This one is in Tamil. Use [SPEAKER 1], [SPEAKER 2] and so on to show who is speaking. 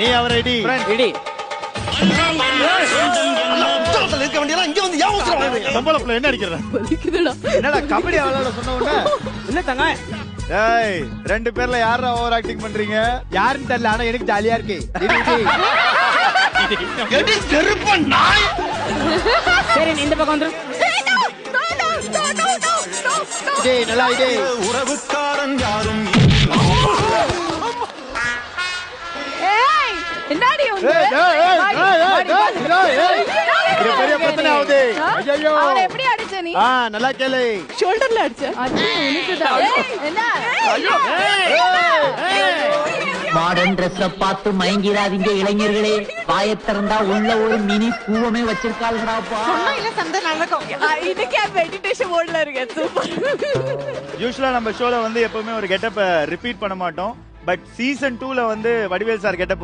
[SPEAKER 1] நீ அவரை இடி.
[SPEAKER 2] இடி.
[SPEAKER 3] இருக்க வேண்டியதா இங்க வந்து ஏன் ஊத்துற வாங்குறீங்க?
[SPEAKER 1] பொம்பளை புள்ள என்ன அடிக்கிற? என்னடா கபடி விளையாட சொன்ன உடனே
[SPEAKER 2] இல்ல தங்க.
[SPEAKER 1] ஏய், 2 பேர்ல யாரா ஓவர் ஆக்டிங் பண்றீங்க?
[SPEAKER 4] யாருன்னு தெரியல, ஆனா எனக்கு ஜாலியா இருக்கு.
[SPEAKER 3] எடி செருப்ப நாய்.
[SPEAKER 2] சரி நீ இந்த பக்கம் வந்துரு.
[SPEAKER 4] டேய் நல்லா டேய்.
[SPEAKER 3] உறவுக்காரன் யாரும்
[SPEAKER 5] ஏய் என்னடி உங்க
[SPEAKER 1] ஏய், ஏய், ஏய், ஏய், ஏய், ஏய், ஏய். இது பெரிய பிரச்சனை ஆகுது. ஐயோ.
[SPEAKER 5] அவனை எப்படி அடிச்ச நீ?
[SPEAKER 1] நல்லா கேளு.
[SPEAKER 5] ஷோல்டர்ல அடிச்ச. அது உனக்குதான். என்ன? ஐயோ.
[SPEAKER 6] மாடர்ன் ட்ரெஸ்ல பார்த்து மயங்கிறாதீங்க இளைஞர்களே. வாயை திறந்தா உள்ள ஒரு மினி பூவமே வச்சிருக்காளுங்கடாப்பா.
[SPEAKER 5] இல்ல சண்டை நடக்கும். இன்னைக்கு மெடிடேஷன் மோட்ல இருக்கேன். சூப்பர்.
[SPEAKER 1] யூசுவலா நம்ம ஷோல வந்து எப்பவுமே ஒரு கெட்டப்ப ரிப்பீட் பண்ண மாட்டோம். பட் சீசன் 2ல வந்து வடிவேல் சார் கெட்டப்